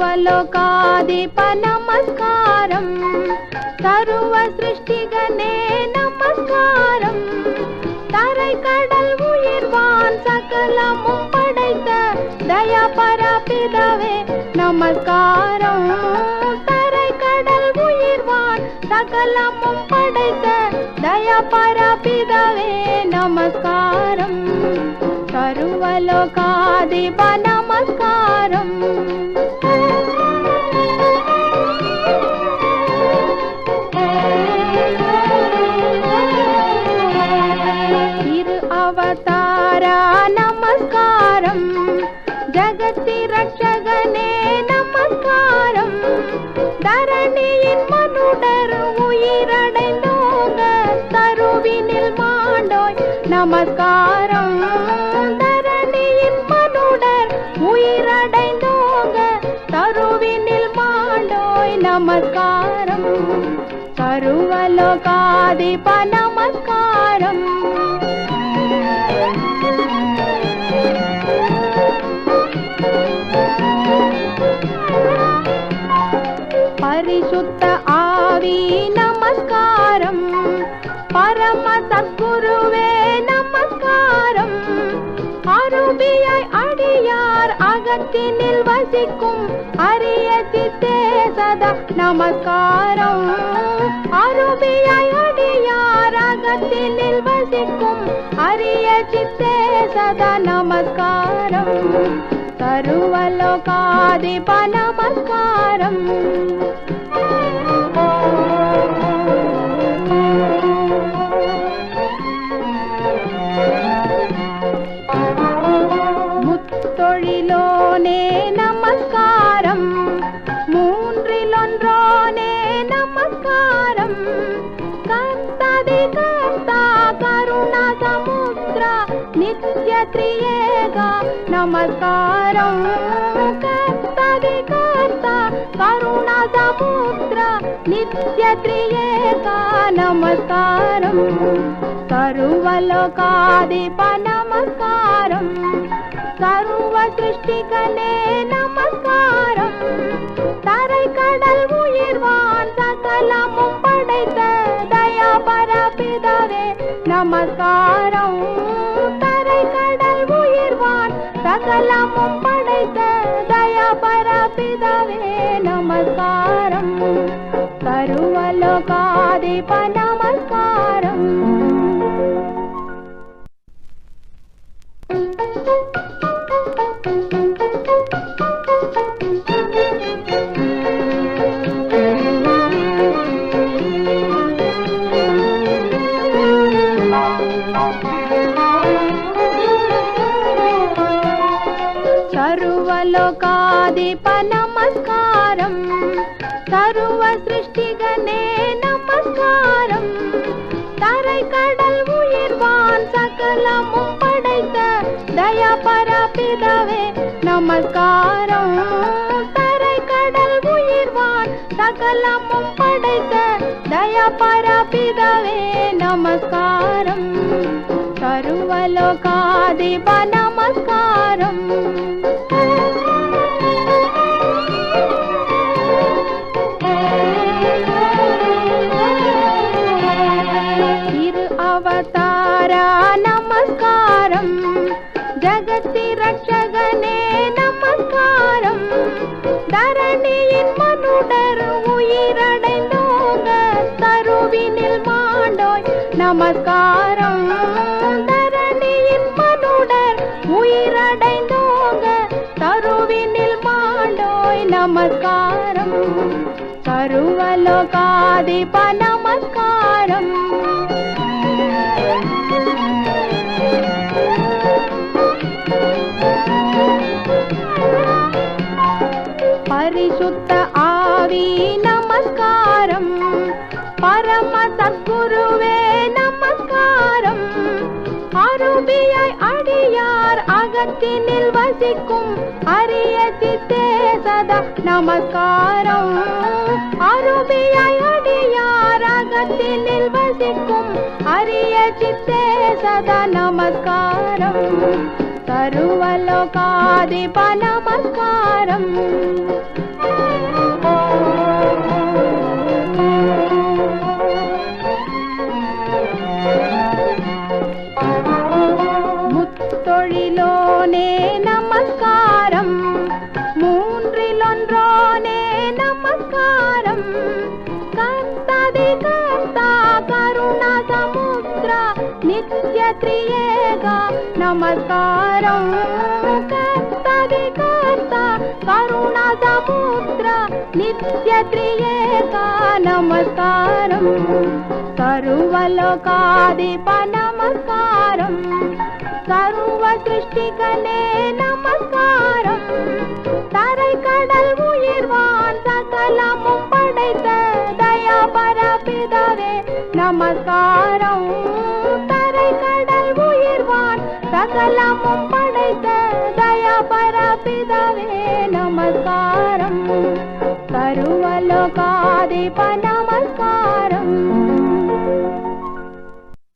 सर्वलोकाधिप नमस्कारं सर्व सृष्टिगणे नमस्कारं தரை கடல் உயிர்வான் சகலமும் படைத்த தயாபரபிதாவே நமஸ்காரம் தரை கடல் உயிர்வான் சகலமும் படைத்த தயாபரபிதாவே நமஸ்காரம் सर्वलोकाधिप நமஸ்காரம் அவதாரா நமஸ்காரம் ஜகத்தி ரட்சகனே நமஸ்காரம் தரணியின் மனுடர் உயிரடைந்தோங்க தருவினில் மாண்டோய் நமஸ்காரம் தரணியின் மனுடர் உயிரடைந்தோங்க தருவினில் மாண்டோய் நமஸ்காரம் सर्वलोकाधिप நமஸ்காரம் परिशुद्ध आवी नमस्कारं परम सद्गुरुवे नमस्कारं அருபியாய் அடியார் அகத்தினில் வசிக்கும் அரிய சித்தே சதா நமஸ்காரம் அருபியாய் அடியார் அகத்தினில் வசிக்கும் அரிய சித்தே சதா நமஸ்காரம் सर्वलोकाधिप नमस्कारं முத்தொழிலோனே நமஸ்காரம் மூன்றிலொன்றோனே நமஸ்காரம் கர்த்தாதி கர்த்தா கருணா சமுத்ரா நித்ய த்ரியேகா நமஸ்காரம் கர்த்தாதி கர்த்தா கருணா சமுத்ரா நித்ய த்ரியேகா நமஸ்காரம் सर्वलोकाधिप नमस्कारं सर्व सृष्टिगणे நமஸ்காரம் தரை கடல் உயிர்வான் சகலமும் படைத்த தயாபரபிதாவே நமஸ்காரம் தரை கடல் உயிர்வான் சகலமும் படைத்த தயாபரபிதாவே நமஸ்காரம் सर्वलोकाधिप நமஸ்காரம் सर्वलोकाधिप நமஸ்காரம் सर्व सृष्टिगणे நமஸ்காரம் தரை கடல் உயிர்வான் சகலமும் படைத்த தயாபரபிதாவே நமஸ்காரம் தரை கடல் உயிர்வான் சகலமும் படைத்த தயாபரபிதாவே நமஸ்காரம் सर्वलोकाधिप நமஸ்காரம் அவதாரா நமஸ்காரம் ஜகத்தி ரட்சகனே நமஸ்காரம் தரணியின் மனுடர் உயிரடைந்தோங்க தருவினில் மாண்டோய் நமஸ்காரம் தரணியின் மனுடர் உயிரடைந்தோங்க தருவினில் மாண்டோய் நமஸ்காரம் सर्वलोकाधिप நமஸ்காரம் परिशुद्ध आवी नमस्कारं परम सद्गुरुवे नमस्कारं अरुबियाय अडियार अग அகத்தினில் வசிக்கும் அரிய சித்தே சதா நமஸ்காரம். அருபியாய் அடியார் அகத்தினில் வசிக்கும் அரிய சித்தே சதா நமஸ்காரம். சர்வலோகாதிப நமஸ்காரம். முத்தொழிலோனே நமஸ்காரம். மூன்றிலொன்றோனே நமஸ்காரம். கர்த்தாதி கர்த்தா கருணா சமுத்ரா நித்ய த்ரியேகா நமஸ்காரம். கர்த்தாதி கர்த்தா கருணா சமுத்ரா நித்ய த்ரியேகா நமஸ்காரம். சர்வலோகாதிப நமஸ்காரம். சர்வ சிருஷ்டிகனே நமஸ்காரம். தரை கடல் உயிர்வான் சகலமும் படைத்த தயாபர பிதாவே நமஸ்காரம். தரை கடல் உயிர்வான் சகலமும் படைத்த தயாபர பிதாவே நமஸ்காரம். சர்வலோகாதிப